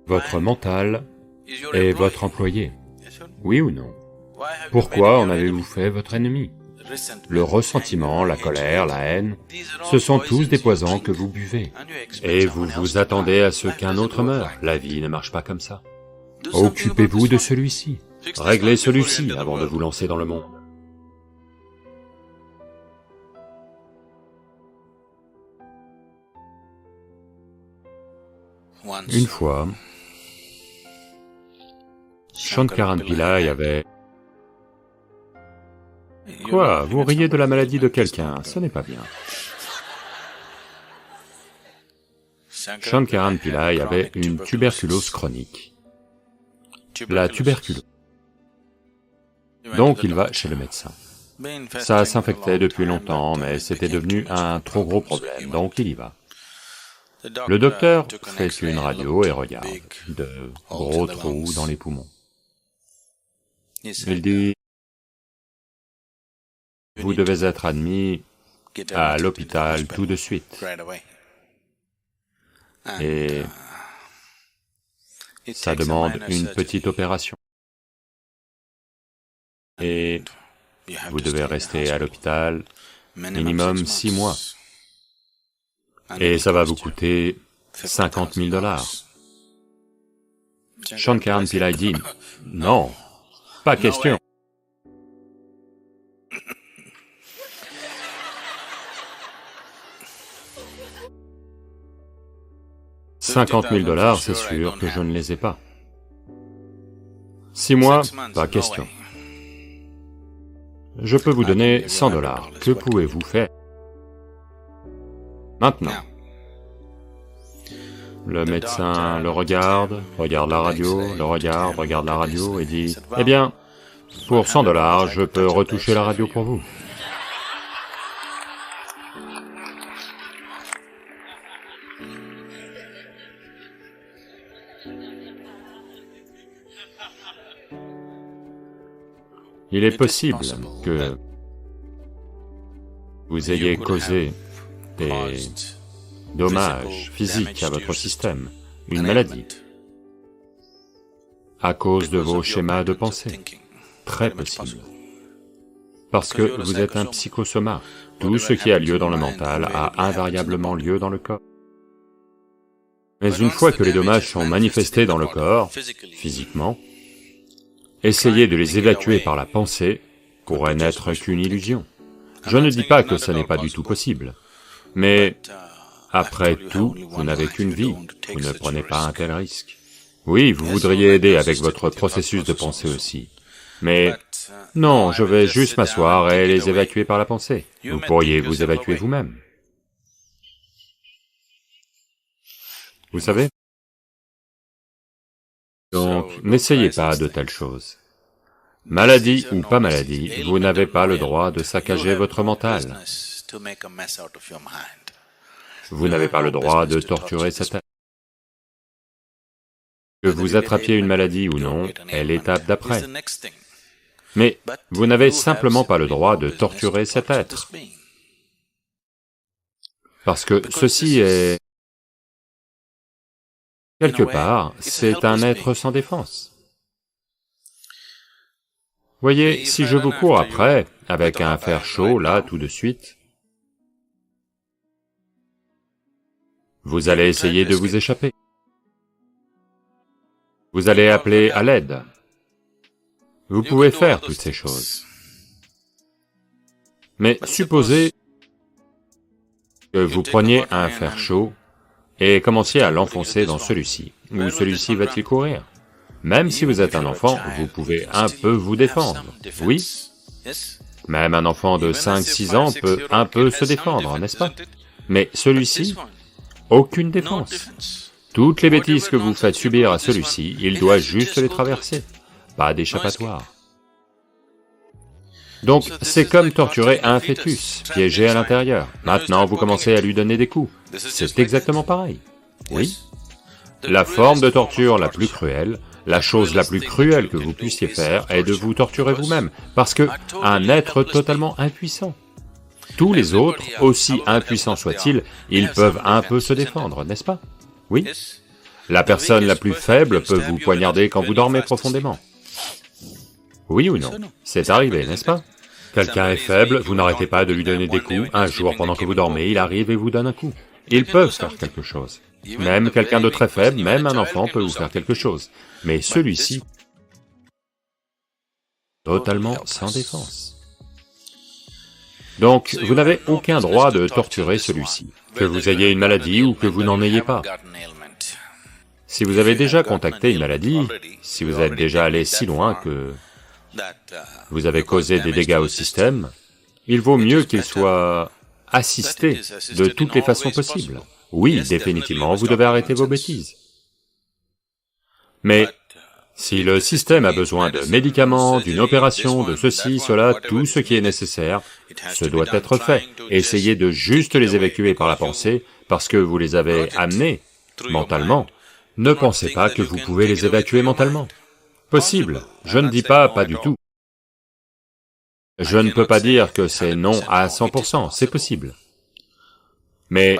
Votre mental est votre employé, oui ou non? Pourquoi en avez-vous fait votre ennemi? Le ressentiment, la colère, la haine, ce sont tous des poisons que vous buvez. Et vous vous attendez à ce qu'un autre meure. La vie ne marche pas comme ça. Occupez-vous de celui-ci. Réglez celui-ci avant de vous lancer dans le monde. Une fois, Shankaran Pillai avait... Quoi? Vous riez de la maladie de quelqu'un, ce n'est pas bien. Shankaran Pillai avait une tuberculose chronique. La tuberculose. Donc il va chez le médecin. Ça s'infectait depuis longtemps, mais c'était devenu un trop gros problème, donc il y va. Le docteur fait une radio et regarde de gros trous dans les poumons. Il dit, vous devez être admis à l'hôpital tout de suite. Et ça demande une petite opération. Et vous devez rester à l'hôpital minimum 6 mois. Et ça va vous coûter 50 000 $. Shankaran Pillai dit, non, pas question. « 50 000 $, c'est sûr que je ne les ai pas. 6 mois, pas question. Je peux vous donner 100 $, que pouvez-vous faire? Maintenant. » Le médecin le regarde la radio, le regarde la radio et dit, « Eh bien, pour 100 $, je peux retoucher la radio pour vous. » Il est possible que vous ayez causé des dommages physiques à votre système, une maladie, à cause de vos schémas de pensée, très possible. Parce que vous êtes un psychosoma, tout ce qui a lieu dans le mental a invariablement lieu dans le corps. Mais une fois que les dommages sont manifestés dans le corps, physiquement, essayer de les évacuer par la pensée pourrait n'être qu'une illusion. Je ne dis pas que ce n'est pas du tout possible, mais après tout, vous n'avez qu'une vie, vous ne prenez pas un tel risque. Oui, vous voudriez aider avec votre processus de pensée aussi, mais non, je vais juste m'asseoir et les évacuer par la pensée. Vous pourriez vous évacuer vous-même. Vous savez? Donc, n'essayez pas de telles choses. Maladie ou pas maladie, vous n'avez pas le droit de saccager votre mental. Vous n'avez pas le droit de torturer cette être. Que vous attrapiez une maladie ou non est l'étape d'après. Mais vous n'avez simplement pas le droit de torturer cet être. Parce que ceci est... quelque part, c'est un être sans défense. Voyez, si je vous cours après, avec un fer chaud, là, tout de suite, vous allez essayer de vous échapper. Vous allez appeler à l'aide. Vous pouvez faire toutes ces choses. Mais supposez que vous preniez un fer chaud et commenciez à l'enfoncer dans celui-ci. Où celui-ci va-t-il courir? Même si vous êtes un enfant, vous pouvez un peu vous défendre, oui? Même un enfant de 5-6 ans peut un peu se défendre, n'est-ce pas? Mais celui-ci, aucune défense. Toutes les bêtises que vous faites subir à celui-ci, il doit juste les traverser, pas d'échappatoire. Donc c'est comme torturer un fœtus, piégé à l'intérieur. Maintenant vous commencez à lui donner des coups. C'est exactement pareil, oui? La forme de torture la plus cruelle, la chose la plus cruelle que vous puissiez faire est de vous torturer vous-même, parce que un être totalement impuissant. Tous les autres, aussi impuissants soient-ils, ils peuvent un peu se défendre, n'est-ce pas? Oui? La personne la plus faible peut vous poignarder quand vous dormez profondément. Oui ou non? C'est arrivé, n'est-ce pas? Quelqu'un est faible, vous n'arrêtez pas de lui donner des coups, un jour pendant que vous dormez, il arrive et vous donne un coup. Ils peuvent faire quelque chose. Même quelqu'un de très faible, même un enfant peut vous faire quelque chose. Mais celui-ci, totalement sans défense. Donc, vous n'avez aucun droit de torturer celui-ci, que vous ayez une maladie ou que vous n'en ayez pas. Si vous avez déjà contacté une maladie, si vous êtes déjà allé si loin que vous avez causé des dégâts au système, il vaut mieux qu'il soit assisté de toutes les façons possibles. Oui, définitivement, vous devez arrêter vos bêtises. Mais si le système a besoin de médicaments, d'une opération, de ceci, cela, tout ce qui est nécessaire, ce doit être fait. Essayez de juste les évacuer par la pensée, parce que vous les avez amenés mentalement. Ne pensez pas que vous pouvez les évacuer mentalement. Possible, je ne dis pas du tout. Je ne peux pas dire que c'est non à 100%, c'est possible. Mais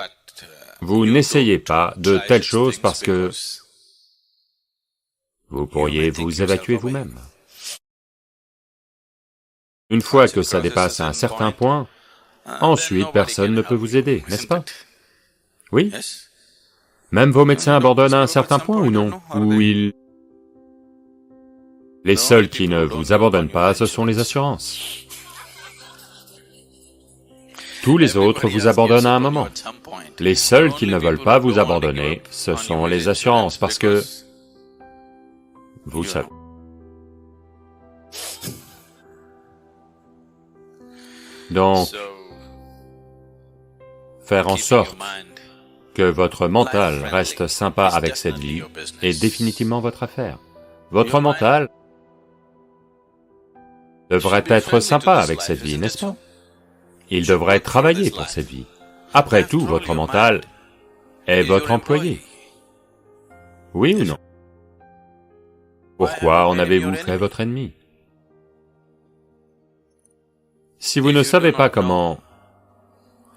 vous n'essayez pas de telles choses parce que vous pourriez vous évacuer vous-même. Une fois que ça dépasse un certain point, ensuite personne ne peut vous aider, n'est-ce pas? Oui? Même vos médecins abandonnent à un certain point ou non? Ou ils... Les seuls qui ne vous abandonnent pas, ce sont les assurances. Tous les autres vous abandonnent à un moment. Les seuls qui ne veulent pas vous abandonner, ce sont les assurances, parce que... vous savez. Donc, faire en sorte que votre mental reste sympa avec cette vie est définitivement votre affaire. Votre mental devrait être sympa avec cette vie, n'est-ce pas? Il devrait travailler pour cette vie. Après tout, votre mental est votre employé. Oui ou non? Pourquoi en avez-vous fait votre ennemi? Si vous ne savez pas comment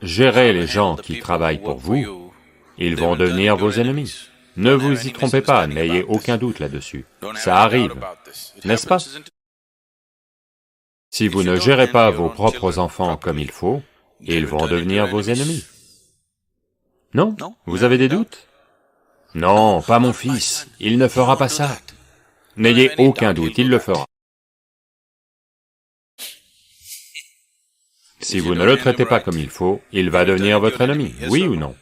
gérer les gens qui travaillent pour vous, ils vont devenir vos ennemis. Ne vous y trompez pas, n'ayez aucun doute là-dessus. Ça arrive, n'est-ce pas? Si vous ne gérez pas vos propres enfants comme il faut, ils vont devenir vos ennemis. Non? Vous avez des doutes? Non, pas mon fils, il ne fera pas ça. N'ayez aucun doute, il le fera. Si vous ne le traitez pas comme il faut, il va devenir votre ennemi, oui ou non?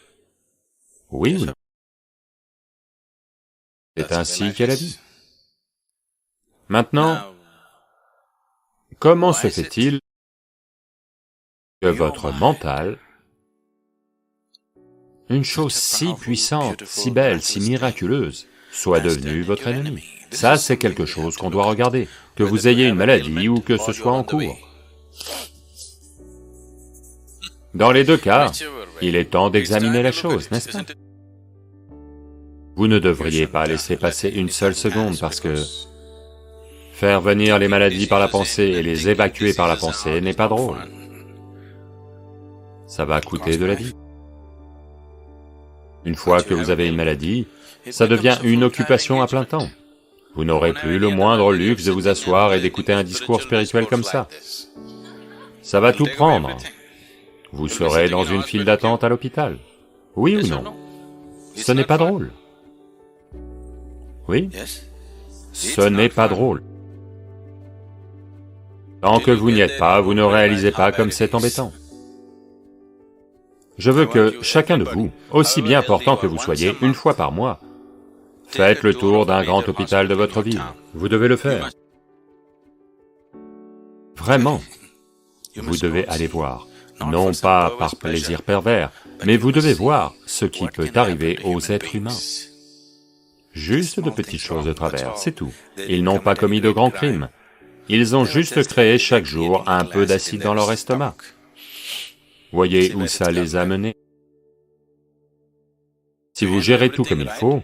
Oui ou non? C'est ainsi qu'est la vie. Maintenant, comment se fait-il que votre mental, une chose si puissante, si belle, si miraculeuse, soit devenu votre ennemi? Ça, c'est quelque chose qu'on doit regarder, que vous ayez une maladie ou que ce soit en cours. Dans les deux cas, il est temps d'examiner la chose, n'est-ce pas? Vous ne devriez pas laisser passer une seule seconde parce que faire venir les maladies par la pensée et les évacuer par la pensée n'est pas drôle. Ça va coûter de la vie. Une fois que vous avez une maladie, ça devient une occupation à plein temps. Vous n'aurez plus le moindre luxe de vous asseoir et d'écouter un discours spirituel comme ça. Ça va tout prendre. Vous serez dans une file d'attente à l'hôpital. Oui ou non? Ce n'est pas drôle. Oui? Ce n'est pas drôle. Tant que vous n'y êtes pas, vous ne réalisez pas comme c'est embêtant. Je veux que chacun de vous, aussi bien important que vous soyez, une fois par mois, faites le tour d'un grand hôpital de votre ville. Vous devez le faire. Vraiment, vous devez aller voir. Non pas par plaisir pervers, mais vous devez voir ce qui peut arriver aux êtres humains. Juste de petites choses de travers, c'est tout. Ils n'ont pas commis de grands crimes. Ils ont juste créé chaque jour un peu d'acide dans leur estomac. Voyez où ça les a menés. Si vous gérez tout comme il faut,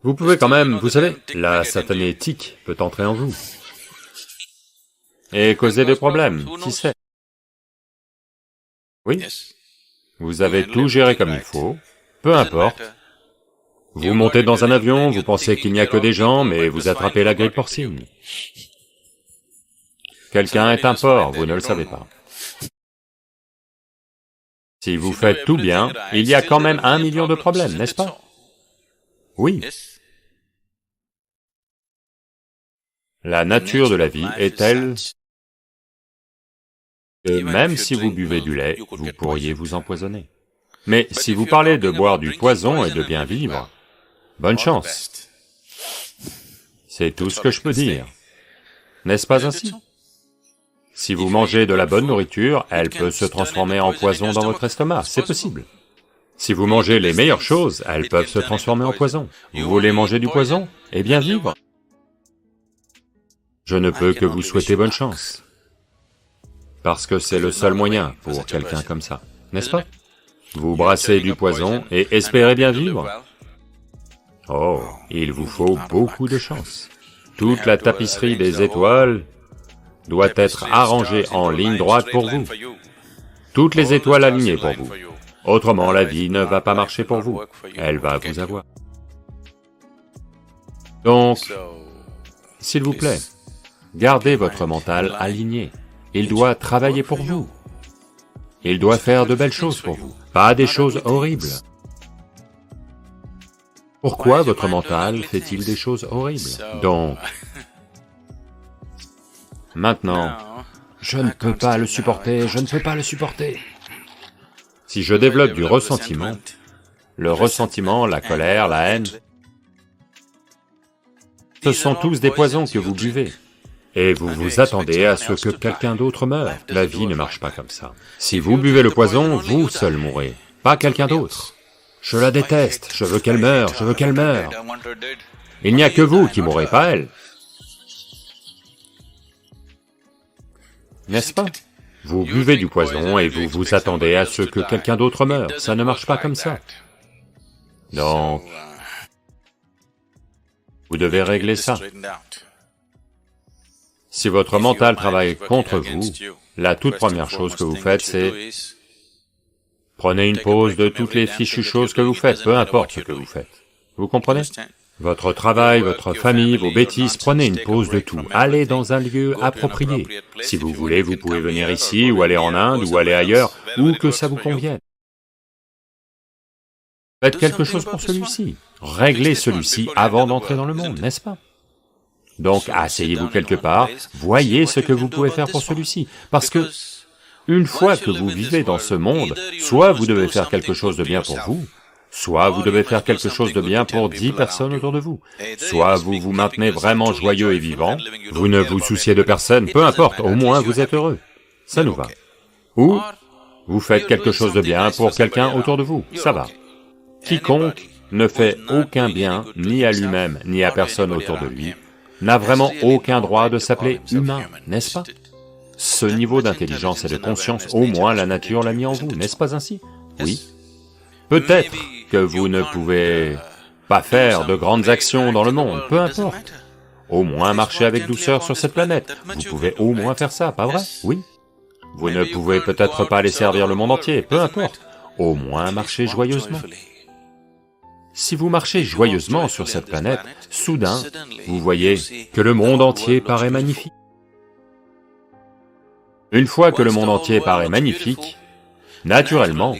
vous pouvez quand même, vous savez, la satanétique peut entrer en vous et causer des problèmes, qui sait? Oui, vous avez tout géré comme il faut, peu importe, Vous montez dans un avion, vous pensez qu'il n'y a que des gens, mais vous attrapez la grippe porcine. Quelqu'un est un porc, vous ne le savez pas. Si vous faites tout bien, il y a quand même 1 million de problèmes, n'est-ce pas? Oui. La nature de la vie est telle que même si vous buvez du lait, vous pourriez vous empoisonner. Mais si vous parlez de boire du poison et de bien vivre, bonne chance. C'est tout ce que je peux dire. N'est-ce pas ainsi? Si vous mangez de la bonne nourriture, elle peut se transformer en poison dans votre estomac, c'est possible. Si vous mangez les meilleures choses, elles peuvent se transformer en poison. Vous voulez manger du poison et bien vivre? Je ne peux que vous souhaiter bonne chance. Parce que c'est le seul moyen pour quelqu'un comme ça, n'est-ce pas? Vous brassez du poison et espérez bien vivre? Oh, il vous faut beaucoup de chance. Toute la tapisserie des étoiles doit être arrangée en ligne droite pour vous. Toutes les étoiles alignées pour vous. Autrement, la vie ne va pas marcher pour vous, elle va vous avoir. Donc, s'il vous plaît, gardez votre mental aligné. Il doit travailler pour vous. Il doit faire de belles choses pour vous, pas des choses horribles. Pourquoi votre mental fait-il des choses horribles? Donc, maintenant, je ne peux pas le supporter, je ne peux pas le supporter. Si je développe du ressentiment, le ressentiment, la colère, la haine, ce sont tous des poisons que vous buvez. Et vous vous attendez à ce que quelqu'un d'autre meure. La vie ne marche pas comme ça. Si vous buvez le poison, vous seul mourrez, pas quelqu'un d'autre. Je la déteste, je veux qu'elle meure, je veux qu'elle meure. Il n'y a que vous qui mourrez, pas elle. N'est-ce pas? Vous buvez du poison et vous vous attendez à ce que quelqu'un d'autre meure, ça ne marche pas comme ça. Donc, vous devez régler ça. Si votre mental travaille contre vous, la toute première chose que vous faites, c'est... Prenez une pause de toutes les fichues choses que vous faites, peu importe ce que vous faites. Vous comprenez? Votre travail, votre famille, vos bêtises, prenez une pause de tout, allez dans un lieu approprié. Si vous voulez, vous pouvez venir ici, ou aller en Inde, ou aller ailleurs, où que ça vous convienne. Faites quelque chose pour celui-ci, réglez celui-ci avant d'entrer dans le monde, n'est-ce pas? Donc asseyez-vous quelque part, voyez ce que vous pouvez faire pour celui-ci, parce que, une fois que vous vivez dans ce monde, soit vous devez faire quelque chose de bien pour vous, soit vous devez faire quelque chose de bien pour 10 personnes autour de vous, soit vous vous maintenez vraiment joyeux et vivant, vous ne vous souciez de personne, peu importe, au moins vous êtes heureux, ça nous va. Ou, vous faites quelque chose de bien pour quelqu'un autour de vous, ça va. Quiconque ne fait aucun bien, ni à lui-même, ni à personne autour de lui, n'a vraiment aucun droit de s'appeler humain, n'est-ce pas? Ce niveau d'intelligence et de conscience, au moins la nature l'a mis en vous, n'est-ce pas ainsi? Oui. Peut-être que vous ne pouvez pas faire de grandes actions dans le monde, peu importe. Au moins marcher avec douceur sur cette planète, vous pouvez au moins faire ça, pas vrai? Oui. Vous ne pouvez peut-être pas aller servir le monde entier, peu importe. Au moins marcher joyeusement. Si vous marchez joyeusement sur cette planète, soudain, vous voyez que le monde entier paraît magnifique. Une fois que le monde entier paraît magnifique, naturellement,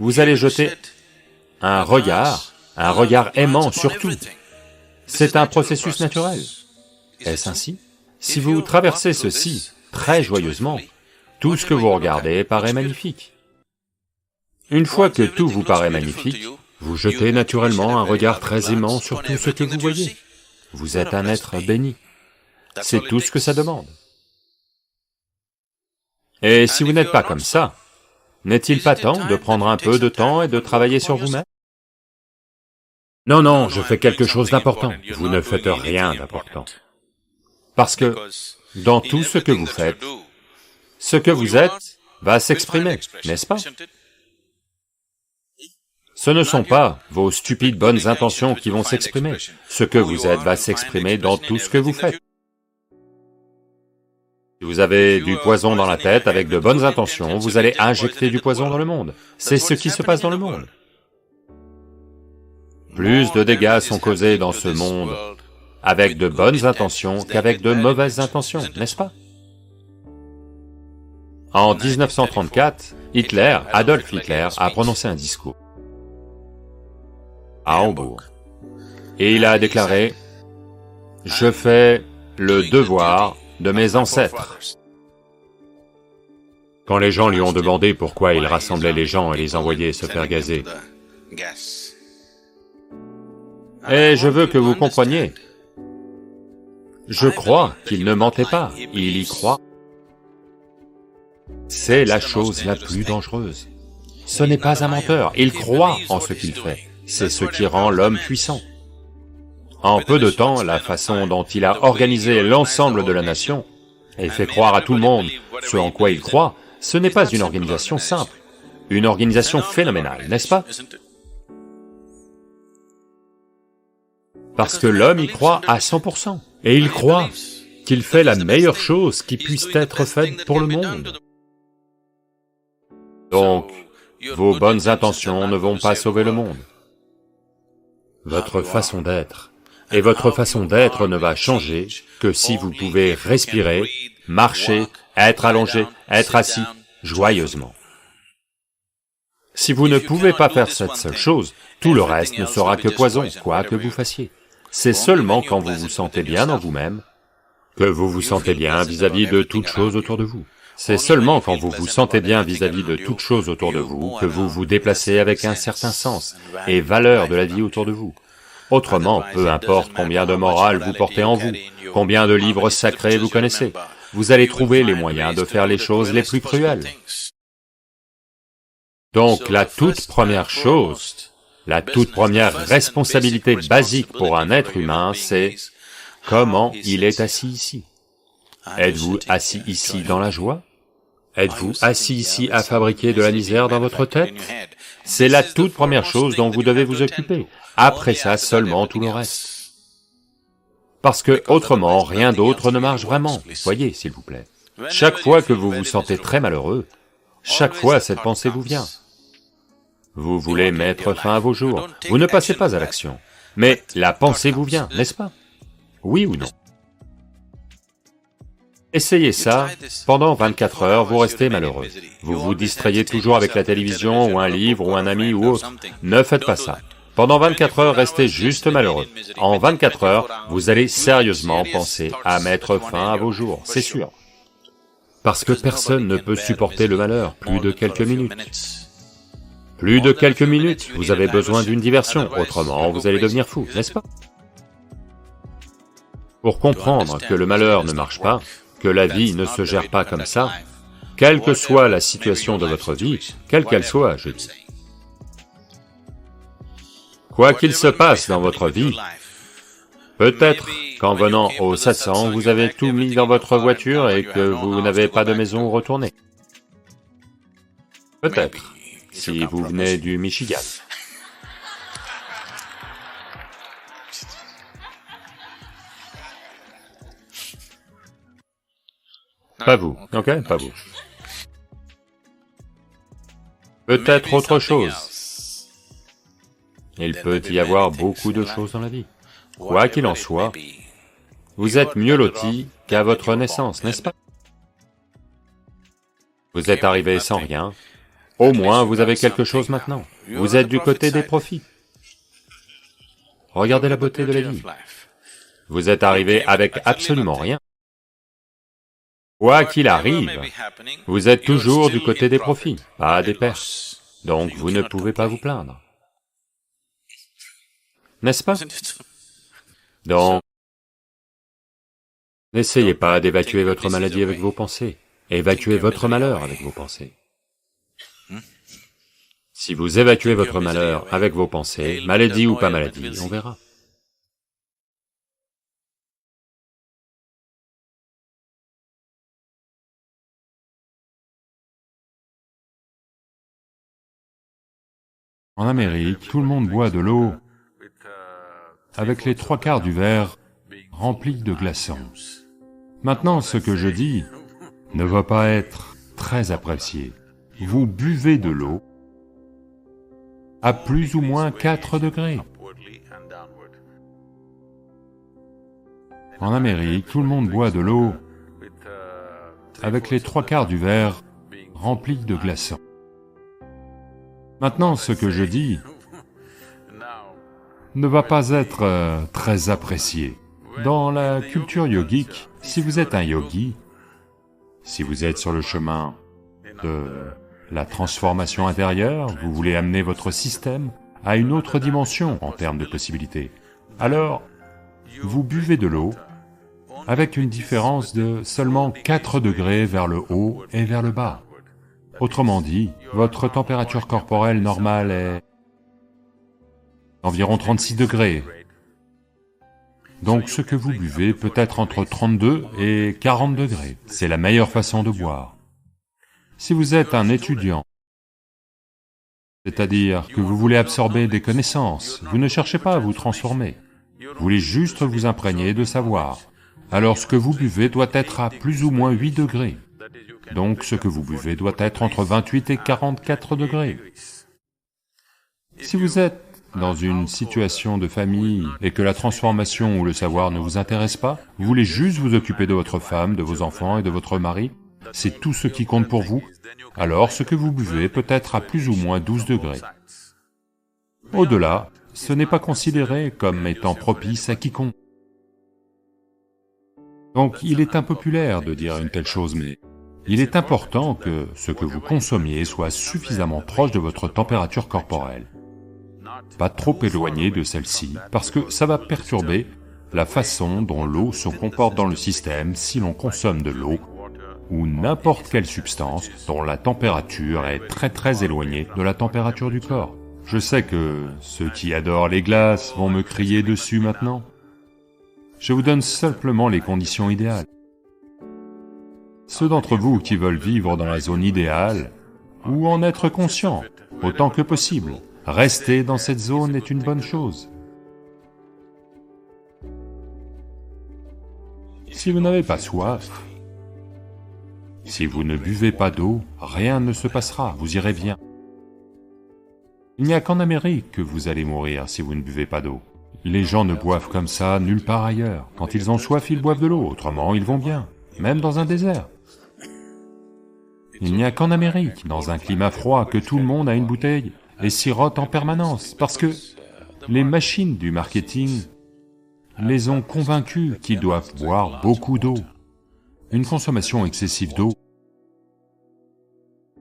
vous allez jeter un regard aimant sur tout. C'est un processus naturel. Est-ce ainsi? Si vous traversez ceci très joyeusement, tout ce que vous regardez paraît magnifique. Une fois que tout vous paraît magnifique, vous jetez naturellement un regard très aimant sur tout ce que vous voyez. Vous êtes un être béni. C'est tout ce que ça demande. Et si vous n'êtes pas comme ça, n'est-il pas temps de prendre un peu de temps et de travailler sur vous-même? Non, non, je fais quelque chose d'important. Vous ne faites rien d'important. Parce que, dans tout ce que vous faites, ce que vous êtes va s'exprimer, n'est-ce pas? Ce ne sont pas vos stupides bonnes intentions qui vont s'exprimer. Ce que vous êtes va s'exprimer dans tout ce que vous faites. Si vous avez du poison dans la tête avec de bonnes intentions, vous allez injecter du poison dans le monde. C'est ce qui se passe dans le monde. Plus de dégâts sont causés dans ce monde avec de bonnes intentions qu'avec de mauvaises intentions, n'est-ce pas? En 1934, Adolf Hitler a prononcé un discours à Hambourg, et il a déclaré « Je fais le devoir de mes ancêtres ». Quand les gens lui ont demandé pourquoi il rassemblait les gens et les envoyait se faire gazer, et je veux que vous compreniez, je crois qu'il ne mentait pas, il y croit. C'est la chose la plus dangereuse. Ce n'est pas un menteur, il croit en ce qu'il fait, c'est ce qui rend l'homme puissant. En peu de temps, la façon dont il a organisé l'ensemble de la nation, et fait croire à tout le monde ce en quoi il croit, ce n'est pas une organisation simple, une organisation phénoménale, n'est-ce pas? Parce que l'homme y croit à 100%, et il croit qu'il fait la meilleure chose qui puisse être faite pour le monde. Donc, vos bonnes intentions ne vont pas sauver le monde. Votre façon d'être, et votre façon d'être ne va changer que si vous pouvez respirer, marcher, être allongé, être assis, joyeusement. Si vous ne pouvez pas faire cette seule chose, tout le reste ne sera que poison, quoi que vous fassiez. C'est seulement quand vous vous sentez bien dans vous-même que vous vous sentez bien vis-à-vis de toute chose autour de vous. C'est seulement quand vous vous sentez bien vis-à-vis de toute chose autour de vous que vous vous déplacez avec un certain sens et valeur de la vie autour de vous. Autrement, peu importe combien de morale vous portez en vous, combien de livres sacrés vous connaissez, vous allez trouver les moyens de faire les choses les plus cruelles. Donc la toute première chose, la toute première responsabilité basique pour un être humain, c'est comment il est assis ici. Êtes-vous assis ici dans la joie? Êtes-vous assis ici à fabriquer de la misère dans votre tête? C'est la toute première chose dont vous devez vous occuper. Après ça, seulement tout le reste. Parce que, autrement, rien d'autre ne marche vraiment. Voyez, s'il vous plaît. Chaque fois que vous vous sentez très malheureux, chaque fois cette pensée vous vient. Vous voulez mettre fin à vos jours, vous ne passez pas à l'action. Mais la pensée vous vient, n'est-ce pas? Oui ou non? Essayez ça, pendant 24 heures, vous restez malheureux. Vous vous distrayez toujours avec la télévision, ou un livre, ou un ami, ou autre. Ne faites pas ça. Pendant 24 heures, restez juste malheureux. En 24 heures, vous allez sérieusement penser à mettre fin à vos jours, c'est sûr. Parce que personne ne peut supporter le malheur plus de quelques minutes. Plus de quelques minutes, vous avez besoin d'une diversion, autrement vous allez devenir fou, n'est-ce pas? Pour comprendre que le malheur ne marche pas, que la vie ne se gère pas comme ça, quelle que soit la situation de votre vie, quelle qu'elle soit, je dis. Quoi qu'il se passe dans votre vie, peut-être qu'en venant au satsang, vous avez tout mis dans votre voiture et que vous n'avez pas de maison où retourner. Peut-être, si vous venez du Michigan. Pas vous, ok? Pas vous. Peut-être autre chose. Il peut y avoir beaucoup de choses dans la vie. Quoi qu'il en soit, vous êtes mieux loti qu'à votre naissance, n'est-ce pas? Vous êtes arrivé sans rien, au moins vous avez quelque chose maintenant. Vous êtes du côté des profits. Regardez la beauté de la vie. Vous êtes arrivé avec absolument rien. Quoi qu'il arrive, vous êtes toujours du côté des profits, pas des pertes. Donc vous ne pouvez pas vous plaindre. N'est-ce pas? Donc, n'essayez pas d'évacuer votre maladie avec vos pensées, évacuez votre malheur avec vos pensées. Si vous évacuez votre malheur avec vos pensées, maladie ou pas maladie, on verra. En Amérique, tout le monde boit de l'eau avec les 3/4 du verre rempli de glaçons. Maintenant, ce que je dis ne va pas être très apprécié. Vous buvez de l'eau à plus ou moins 4 degrés. En Amérique, tout le monde boit de l'eau avec les 3/4 du verre rempli de glaçons. Maintenant, ce que je dis ne va pas être très apprécié. Dans la culture yogique, si vous êtes un yogi, si vous êtes sur le chemin de la transformation intérieure, vous voulez amener votre système à une autre dimension en termes de possibilités, alors vous buvez de l'eau avec une différence de seulement 4 degrés vers le haut et vers le bas. Autrement dit, votre température corporelle normale est environ 36 degrés. Donc ce que vous buvez peut être entre 32 et 40 degrés. C'est la meilleure façon de boire. Si vous êtes un étudiant, c'est-à-dire que vous voulez absorber des connaissances, vous ne cherchez pas à vous transformer, vous voulez juste vous imprégner de savoir, alors ce que vous buvez doit être à plus ou moins 8 degrés. Donc ce que vous buvez doit être entre 28 et 44 degrés. Si vous êtes dans une situation de famille et que la transformation ou le savoir ne vous intéresse pas, vous voulez juste vous occuper de votre femme, de vos enfants et de votre mari, c'est tout ce qui compte pour vous, alors ce que vous buvez peut être à plus ou moins 12 degrés. Au-delà, ce n'est pas considéré comme étant propice à quiconque. Donc il est impopulaire de dire une telle chose, mais il est important que ce que vous consommiez soit suffisamment proche de votre température corporelle, pas trop éloigné de celle-ci, parce que ça va perturber la façon dont l'eau se comporte dans le système si l'on consomme de l'eau ou n'importe quelle substance dont la température est très éloignée de la température du corps. Je sais que ceux qui adorent les glaces vont me crier dessus maintenant. Je vous donne simplement les conditions idéales. Ceux d'entre vous qui veulent vivre dans la zone idéale, ou en être conscients, autant que possible, rester dans cette zone est une bonne chose. Si vous n'avez pas soif, si vous ne buvez pas d'eau, rien ne se passera, vous irez bien. Il n'y a qu'en Amérique que vous allez mourir si vous ne buvez pas d'eau. Les gens ne boivent comme ça nulle part ailleurs. Quand ils ont soif, ils boivent de l'eau, autrement ils vont bien, même dans un désert. Il n'y a qu'en Amérique, dans un climat froid, que tout le monde a une bouteille et sirote en permanence, parce que les machines du marketing les ont convaincus qu'ils doivent boire beaucoup d'eau. Une consommation excessive d'eau,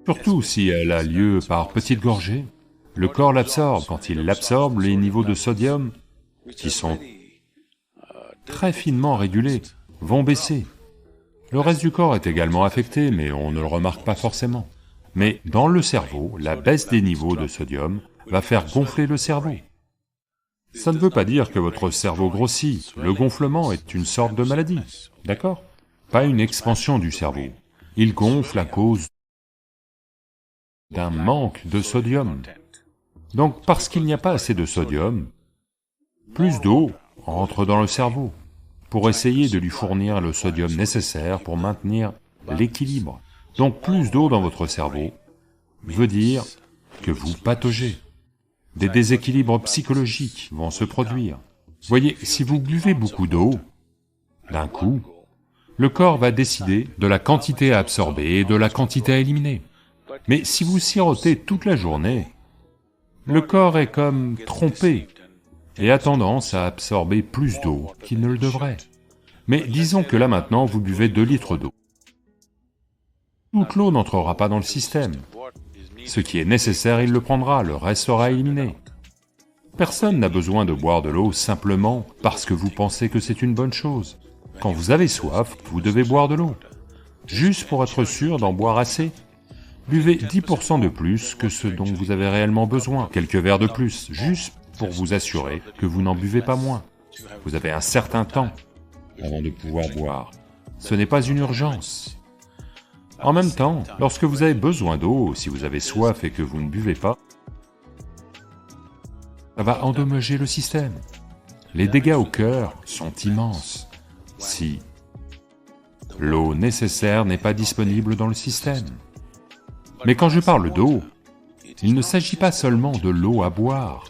surtout si elle a lieu par petites gorgées, le corps l'absorbe. Quand il l'absorbe, les niveaux de sodium, qui sont très finement régulés, vont baisser. Le reste du corps est également affecté, mais on ne le remarque pas forcément. Mais dans le cerveau, la baisse des niveaux de sodium va faire gonfler le cerveau. Ça ne veut pas dire que votre cerveau grossit, le gonflement est une sorte de maladie, d'accord? Pas une expansion du cerveau. Il gonfle à cause d'un manque de sodium. Donc parce qu'il n'y a pas assez de sodium, plus d'eau entre dans le cerveau pour essayer de lui fournir le sodium nécessaire pour maintenir l'équilibre. Donc plus d'eau dans votre cerveau veut dire que vous pataugez. Des déséquilibres psychologiques vont se produire. Voyez, si vous buvez beaucoup d'eau, d'un coup, le corps va décider de la quantité à absorber et de la quantité à éliminer. Mais si vous sirotez toute la journée, le corps est comme trompé et a tendance à absorber plus d'eau qu'il ne le devrait. Mais disons que là maintenant vous buvez 2 litres d'eau. Toute l'eau n'entrera pas dans le système. Ce qui est nécessaire, il le prendra, le reste sera éliminé. Personne n'a besoin de boire de l'eau simplement parce que vous pensez que c'est une bonne chose. Quand vous avez soif, vous devez boire de l'eau. Juste pour être sûr d'en boire assez, buvez 10% de plus que ce dont vous avez réellement besoin, quelques verres de plus, juste pour vous assurer que vous n'en buvez pas moins. Vous avez un certain temps avant de pouvoir boire. Ce n'est pas une urgence. En même temps, lorsque vous avez besoin d'eau, si vous avez soif et que vous ne buvez pas, ça va endommager le système. Les dégâts au cœur sont immenses si l'eau nécessaire n'est pas disponible dans le système. Mais quand je parle d'eau, il ne s'agit pas seulement de l'eau à boire.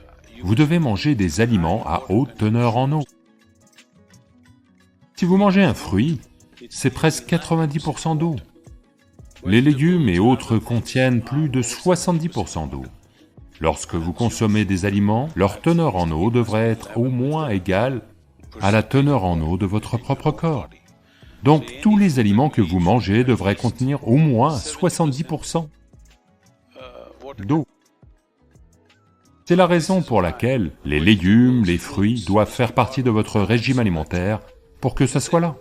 Vous devez manger des aliments à haute teneur en eau. Si vous mangez un fruit, c'est presque 90% d'eau. Les légumes et autres contiennent plus de 70% d'eau. Lorsque vous consommez des aliments, leur teneur en eau devrait être au moins égale à la teneur en eau de votre propre corps. Donc tous les aliments que vous mangez devraient contenir au moins 70% d'eau. C'est la raison pour laquelle les légumes, les fruits doivent faire partie de votre régime alimentaire pour que ça soit là.